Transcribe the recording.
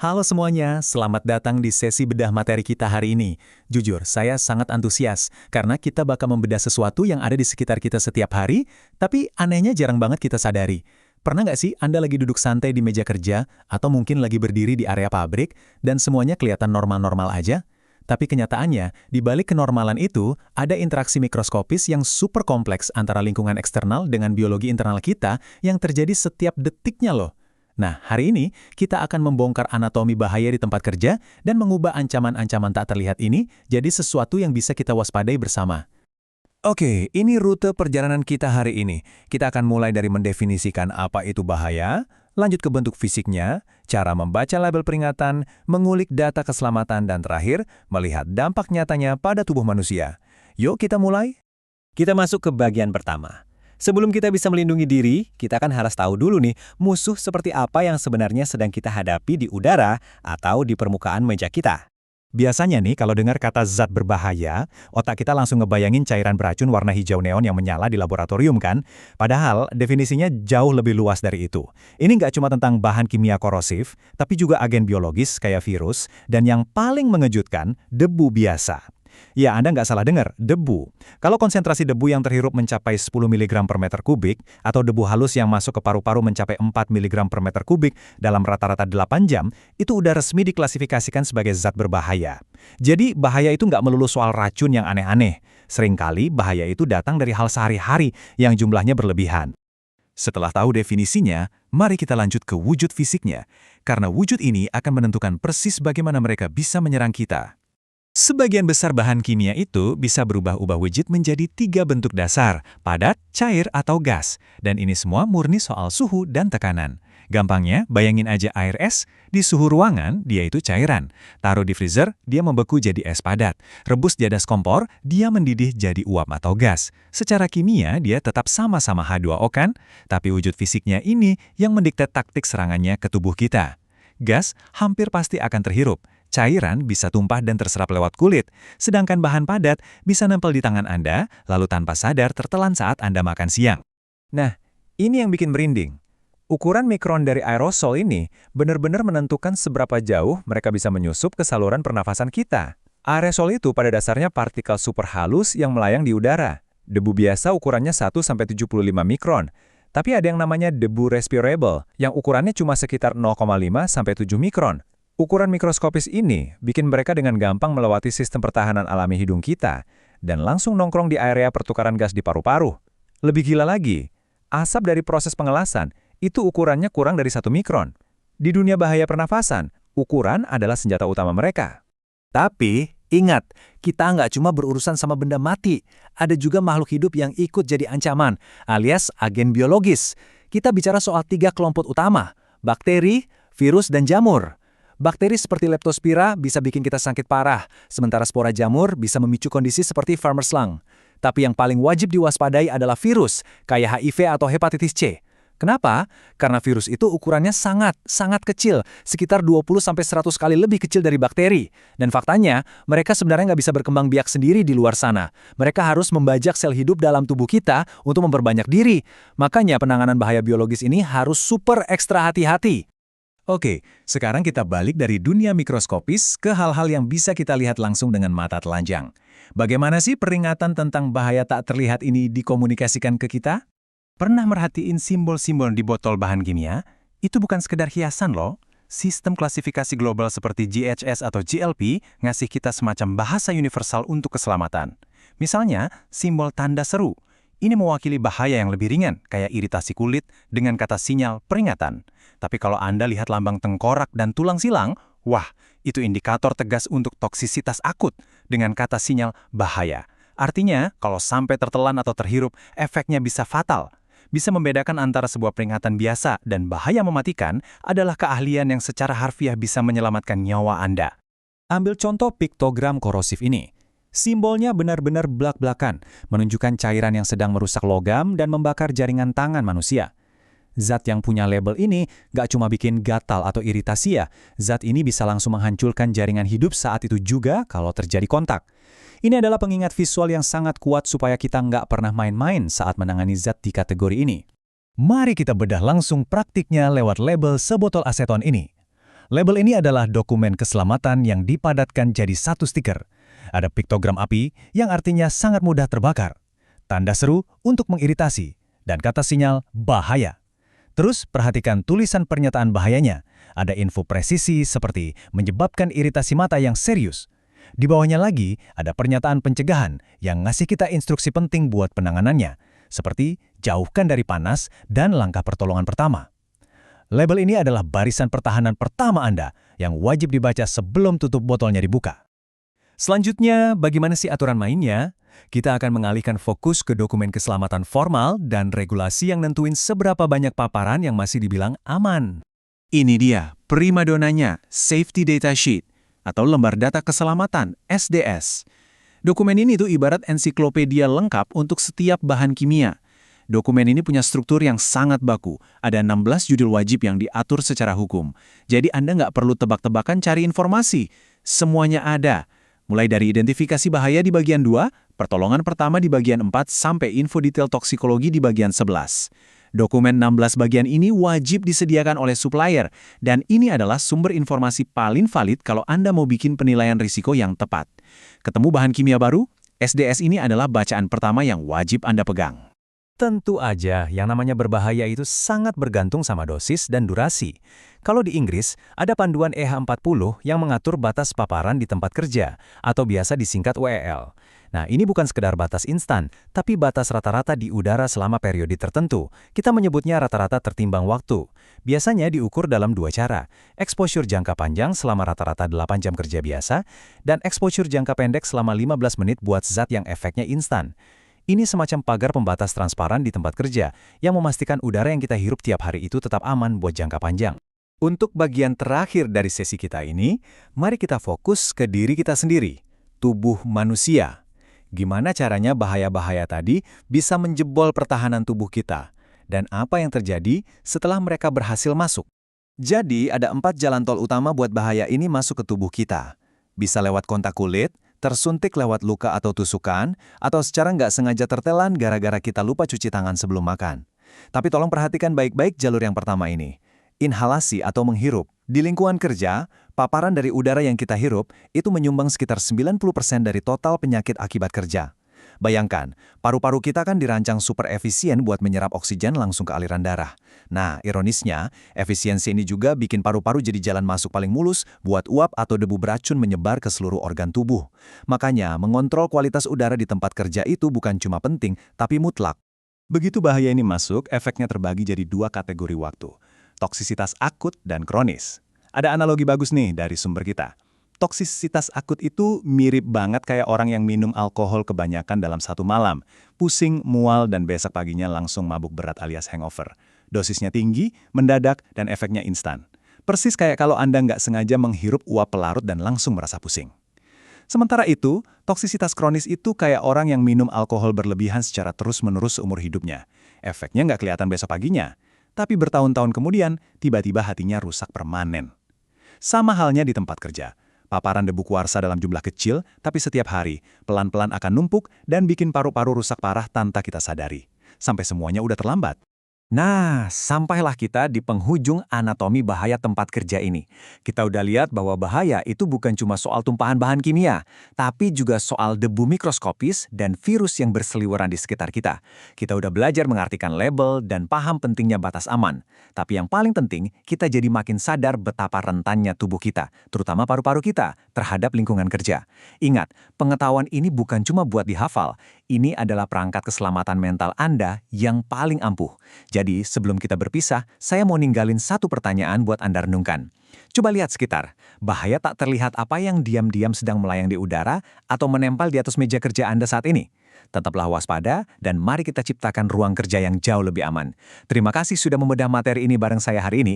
Halo semuanya, selamat datang di sesi bedah materi kita hari ini. Jujur, saya sangat antusias karena kita bakal membedah sesuatu yang ada di sekitar kita setiap hari, tapi anehnya jarang banget kita sadari. Pernah nggak sih Anda lagi duduk santai di meja kerja, atau mungkin lagi berdiri di area pabrik, dan semuanya kelihatan normal-normal aja? Tapi kenyataannya, di balik kenormalan itu, ada interaksi mikroskopis yang super kompleks antara lingkungan eksternal dengan biologi internal kita yang terjadi setiap detiknya loh. Nah, hari ini kita akan membongkar anatomi bahaya di tempat kerja dan mengubah ancaman-ancaman tak terlihat ini jadi sesuatu yang bisa kita waspadai bersama. Oke, ini rute perjalanan kita hari ini. Kita akan mulai dari mendefinisikan apa itu bahaya, lanjut ke bentuk fisiknya, cara membaca label peringatan, mengulik data keselamatan, dan terakhir, melihat dampak nyatanya pada tubuh manusia. Yuk kita mulai. Kita masuk ke bagian pertama. Sebelum kita bisa melindungi diri, kita kan harus tahu dulu nih, musuh seperti apa yang sebenarnya sedang kita hadapi di udara atau di permukaan meja kita. Biasanya nih, kalau dengar kata zat berbahaya, otak kita langsung ngebayangin cairan beracun warna hijau neon yang menyala di laboratorium kan? Padahal, definisinya jauh lebih luas dari itu. Ini nggak cuma tentang bahan kimia korosif, tapi juga agen biologis kayak virus, dan yang paling mengejutkan, debu biasa. Ya, Anda nggak salah dengar, debu. Kalau konsentrasi debu yang terhirup mencapai 10 mg per meter kubik, atau debu halus yang masuk ke paru-paru mencapai 4 mg per meter kubik dalam rata-rata 8 jam, itu udah resmi diklasifikasikan sebagai zat berbahaya. Jadi, bahaya itu nggak melulu soal racun yang aneh-aneh. Seringkali, bahaya itu datang dari hal sehari-hari yang jumlahnya berlebihan. Setelah tahu definisinya, mari kita lanjut ke wujud fisiknya. Karena wujud ini akan menentukan persis bagaimana mereka bisa menyerang kita. Sebagian besar bahan kimia itu bisa berubah-ubah wujud menjadi 3 bentuk dasar, padat, cair, atau gas. Dan ini semua murni soal suhu dan tekanan. Gampangnya, bayangin aja air es, di suhu ruangan, dia itu cairan. Taruh di freezer, dia membeku jadi es padat. Rebus di atas kompor, dia mendidih jadi uap atau gas. Secara kimia, dia tetap sama-sama H2O kan? Tapi wujud fisiknya ini yang mendikte taktik serangannya ke tubuh kita. Gas hampir pasti akan terhirup. Cairan bisa tumpah dan terserap lewat kulit, sedangkan bahan padat bisa nempel di tangan Anda, lalu tanpa sadar tertelan saat Anda makan siang. Nah, ini yang bikin merinding. Ukuran mikron dari aerosol ini benar-benar menentukan seberapa jauh mereka bisa menyusup ke saluran pernafasan kita. Aerosol itu pada dasarnya partikel super halus yang melayang di udara. Debu biasa ukurannya 1-75 mikron. Tapi ada yang namanya debu respirable, yang ukurannya cuma sekitar 0,5-7 mikron. Ukuran mikroskopis ini bikin mereka dengan gampang melewati sistem pertahanan alami hidung kita dan langsung nongkrong di area pertukaran gas di paru-paru. Lebih gila lagi, asap dari proses pengelasan itu ukurannya kurang dari 1 mikron. Di dunia bahaya pernafasan, ukuran adalah senjata utama mereka. Tapi, ingat, kita nggak cuma berurusan sama benda mati. Ada juga makhluk hidup yang ikut jadi ancaman, alias agen biologis. Kita bicara soal 3 kelompok utama, bakteri, virus, dan jamur. Bakteri seperti Leptospira bisa bikin kita sakit parah, sementara spora jamur bisa memicu kondisi seperti farmer's lung. Tapi yang paling wajib diwaspadai adalah virus, kayak HIV atau hepatitis C. Kenapa? Karena virus itu ukurannya sangat kecil, sekitar 20-100 kali lebih kecil dari bakteri. Dan faktanya, mereka sebenarnya nggak bisa berkembang biak sendiri di luar sana. Mereka harus membajak sel hidup dalam tubuh kita untuk memperbanyak diri. Makanya penanganan bahaya biologis ini harus super ekstra hati-hati. Oke, sekarang kita balik dari dunia mikroskopis ke hal-hal yang bisa kita lihat langsung dengan mata telanjang. Bagaimana sih peringatan tentang bahaya tak terlihat ini dikomunikasikan ke kita? Pernah merhatiin simbol-simbol di botol bahan kimia? Itu bukan sekedar hiasan loh. Sistem klasifikasi global seperti GHS atau GLP ngasih kita semacam bahasa universal untuk keselamatan. Misalnya, simbol tanda seru. Ini mewakili bahaya yang lebih ringan, kayak iritasi kulit dengan kata sinyal peringatan. Tapi kalau Anda lihat lambang tengkorak dan tulang silang, wah, itu indikator tegas untuk toksisitas akut dengan kata sinyal bahaya. Artinya, kalau sampai tertelan atau terhirup, efeknya bisa fatal. Bisa membedakan antara sebuah peringatan biasa dan bahaya mematikan adalah keahlian yang secara harfiah bisa menyelamatkan nyawa Anda. Ambil contoh piktogram korosif ini. Simbolnya benar-benar blak-blakan, menunjukkan cairan yang sedang merusak logam dan membakar jaringan tangan manusia. Zat yang punya label ini gak cuma bikin gatal atau iritasi ya, zat ini bisa langsung menghancurkan jaringan hidup saat itu juga kalau terjadi kontak. Ini adalah pengingat visual yang sangat kuat supaya kita nggak pernah main-main saat menangani zat di kategori ini. Mari kita bedah langsung praktiknya lewat label sebotol aseton ini. Label ini adalah dokumen keselamatan yang dipadatkan jadi satu stiker. Ada piktogram api yang artinya sangat mudah terbakar, tanda seru untuk mengiritasi, dan kata sinyal bahaya. Terus perhatikan tulisan pernyataan bahayanya. Ada info presisi seperti menyebabkan iritasi mata yang serius. Di bawahnya lagi ada pernyataan pencegahan yang ngasih kita instruksi penting buat penanganannya, seperti jauhkan dari panas dan langkah pertolongan pertama. Label ini adalah barisan pertahanan pertama Anda yang wajib dibaca sebelum tutup botolnya dibuka. Selanjutnya, bagaimana sih aturan mainnya? Kita akan mengalihkan fokus ke dokumen keselamatan formal dan regulasi yang nentuin seberapa banyak paparan yang masih dibilang aman. Ini dia, primadonanya, Safety Data Sheet, atau lembar data keselamatan, SDS. Dokumen ini tuh ibarat ensiklopedia lengkap untuk setiap bahan kimia. Dokumen ini punya struktur yang sangat baku. Ada 16 judul wajib yang diatur secara hukum. Jadi Anda nggak perlu tebak-tebakan cari informasi. Semuanya ada. Mulai dari identifikasi bahaya di bagian 2, pertolongan pertama di bagian 4, sampai info detail toksikologi di bagian 11. Dokumen 16 bagian ini wajib disediakan oleh supplier, dan ini adalah sumber informasi paling valid kalau Anda mau bikin penilaian risiko yang tepat. Ketemu bahan kimia baru? SDS ini adalah bacaan pertama yang wajib Anda pegang. Tentu aja, yang namanya berbahaya itu sangat bergantung sama dosis dan durasi. Kalau di Inggris, ada panduan EH40 yang mengatur batas paparan di tempat kerja, atau biasa disingkat WEL. Nah, ini bukan sekedar batas instan, tapi batas rata-rata di udara selama periode tertentu. Kita menyebutnya rata-rata tertimbang waktu. Biasanya diukur dalam dua cara, exposure jangka panjang selama rata-rata 8 jam kerja biasa, dan exposure jangka pendek selama 15 menit buat zat yang efeknya instan. Ini semacam pagar pembatas transparan di tempat kerja yang memastikan udara yang kita hirup tiap hari itu tetap aman buat jangka panjang. Untuk bagian terakhir dari sesi kita ini, mari kita fokus ke diri kita sendiri, tubuh manusia. Gimana caranya bahaya-bahaya tadi bisa menjebol pertahanan tubuh kita? Dan apa yang terjadi setelah mereka berhasil masuk? Jadi, ada 4 jalan tol utama buat bahaya ini masuk ke tubuh kita. Bisa lewat kontak kulit, tersuntik lewat luka atau tusukan, atau secara nggak sengaja tertelan gara-gara kita lupa cuci tangan sebelum makan. Tapi tolong perhatikan baik-baik jalur yang pertama ini. Inhalasi atau menghirup. Di lingkungan kerja, paparan dari udara yang kita hirup itu menyumbang sekitar 90% dari total penyakit akibat kerja. Bayangkan, paru-paru kita kan dirancang super efisien buat menyerap oksigen langsung ke aliran darah. Nah, ironisnya, efisiensi ini juga bikin paru-paru jadi jalan masuk paling mulus buat uap atau debu beracun menyebar ke seluruh organ tubuh. Makanya, mengontrol kualitas udara di tempat kerja itu bukan cuma penting, tapi mutlak. Begitu bahaya ini masuk, efeknya terbagi jadi 2 kategori waktu. Toksisitas akut dan kronis. Ada analogi bagus nih dari sumber kita. Toksisitas akut itu mirip banget kayak orang yang minum alkohol kebanyakan dalam satu malam. Pusing, mual, dan besok paginya langsung mabuk berat alias hangover. Dosisnya tinggi, mendadak, dan efeknya instan. Persis kayak kalau Anda nggak sengaja menghirup uap pelarut dan langsung merasa pusing. Sementara itu, toksisitas kronis itu kayak orang yang minum alkohol berlebihan secara terus-menerus seumur hidupnya. Efeknya nggak kelihatan besok paginya. Tapi bertahun-tahun kemudian, tiba-tiba hatinya rusak permanen. Sama halnya di tempat kerja. Paparan debu kuarsa dalam jumlah kecil, tapi setiap hari, pelan-pelan akan numpuk dan bikin paru-paru rusak parah tanpa kita sadari. Sampai semuanya udah terlambat. Nah, sampailah kita di penghujung anatomi bahaya tempat kerja ini. Kita udah lihat bahwa bahaya itu bukan cuma soal tumpahan bahan kimia, tapi juga soal debu mikroskopis dan virus yang berseliweran di sekitar kita. Kita udah belajar mengartikan label dan paham pentingnya batas aman. Tapi yang paling penting, kita jadi makin sadar betapa rentannya tubuh kita, terutama paru-paru kita, terhadap lingkungan kerja. Ingat, pengetahuan ini bukan cuma buat dihafal, ini adalah perangkat keselamatan mental Anda yang paling ampuh. Jadi, sebelum kita berpisah, saya mau ninggalin satu pertanyaan buat Anda renungkan. Coba lihat sekitar, bahaya tak terlihat apa yang diam-diam sedang melayang di udara atau menempel di atas meja kerja Anda saat ini? Tetaplah waspada dan mari kita ciptakan ruang kerja yang jauh lebih aman. Terima kasih sudah membedah materi ini bareng saya hari ini.